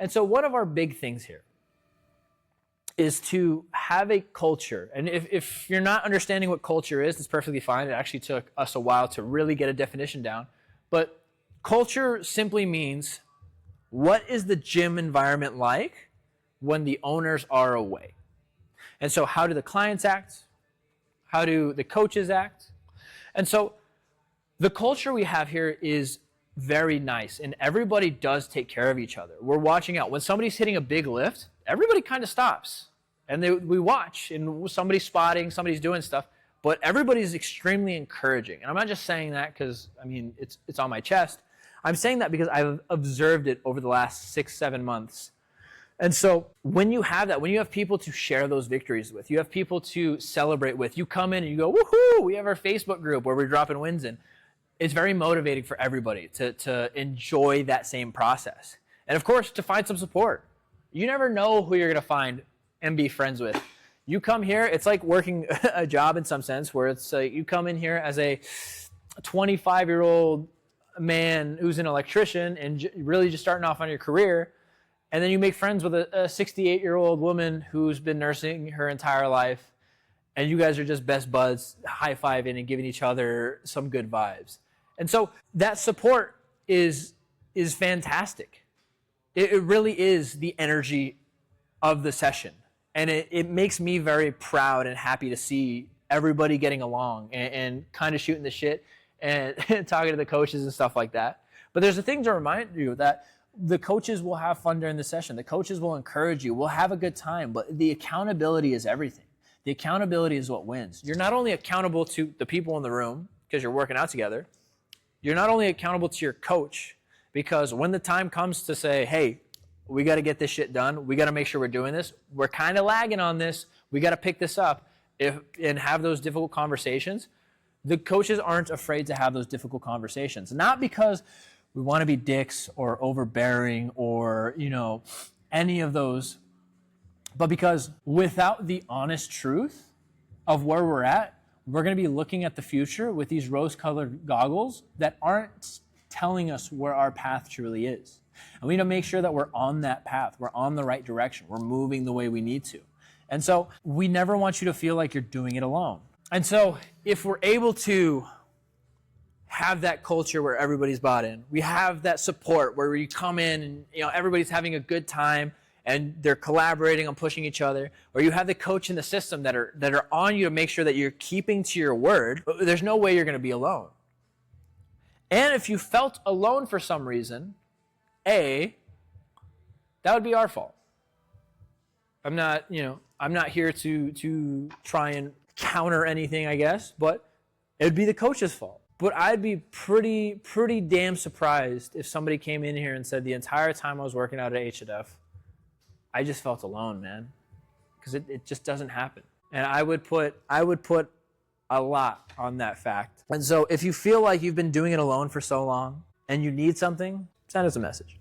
And so one of our big things here is to have a culture. And if you're not understanding what culture is, it's perfectly fine. It actually took us a while to really get a definition down. But culture simply means, what is the gym environment like when the owners are away? And so how do the clients act? How do the coaches act? And so the culture we have here is very nice, and everybody does take care of each other. We're watching out. When somebody's hitting a big lift, everybody kind of stops, and we watch, and somebody's spotting, somebody's doing stuff, but everybody's extremely encouraging. And I'm not just saying that because, I mean, it's on my chest. I'm saying that because I've observed it over the last 6-7 months. And so when you have that, when you have people to share those victories with, you have people to celebrate with, you come in and you go, woohoo, we have our Facebook group where we're dropping wins in. It's very motivating for everybody to enjoy that same process. And of course, to find some support. You never know who you're going to find and be friends with. You come here, it's like working a job in some sense, where it's you come in here as a 25-year-old man who's an electrician and really just starting off on your career, and then you make friends with a 68-year-old woman who's been nursing her entire life, and you guys are just best buds, high-fiving and giving each other some good vibes. And so that support is fantastic. It really is the energy of the session. And it makes me very proud and happy to see everybody getting along and kind of shooting the shit and talking to the coaches and stuff like that. But there's a thing to remind you that the coaches will have fun during the session. The coaches will encourage you. We'll have a good time. But the accountability is everything. The accountability is what wins. You're not only accountable to the people in the room because you're working out together. You're not only accountable to your coach, because when the time comes to say, hey, we got to get this shit done. We got to make sure we're doing this. We're kind of lagging on this. We got to pick this up and have those difficult conversations. The coaches aren't afraid to have those difficult conversations. Not because we want to be dicks or overbearing or, any of those, but because without the honest truth of where we're at, we're going to be looking at the future with these rose-colored goggles that aren't telling us where our path truly is. And we need to make sure that we're on that path. We're on the right direction. We're moving the way we need to. And so we never want you to feel like you're doing it alone. And so if we're able to have that culture where everybody's bought in, we have that support where you come in and everybody's having a good time and they're collaborating on pushing each other, or you have the coach in the system that are on you to make sure that you're keeping to your word, there's no way you're going to be alone. And if you felt alone for some reason, that would be our fault. I'm not here to try and counter anything, I guess, but it would be the coach's fault. But I'd be pretty damn surprised if somebody came in here and said the entire time I was working out at H&F, I just felt alone, man, because it just doesn't happen. And I would put a lot on that fact. And so if you feel like you've been doing it alone for so long and you need something, send us a message.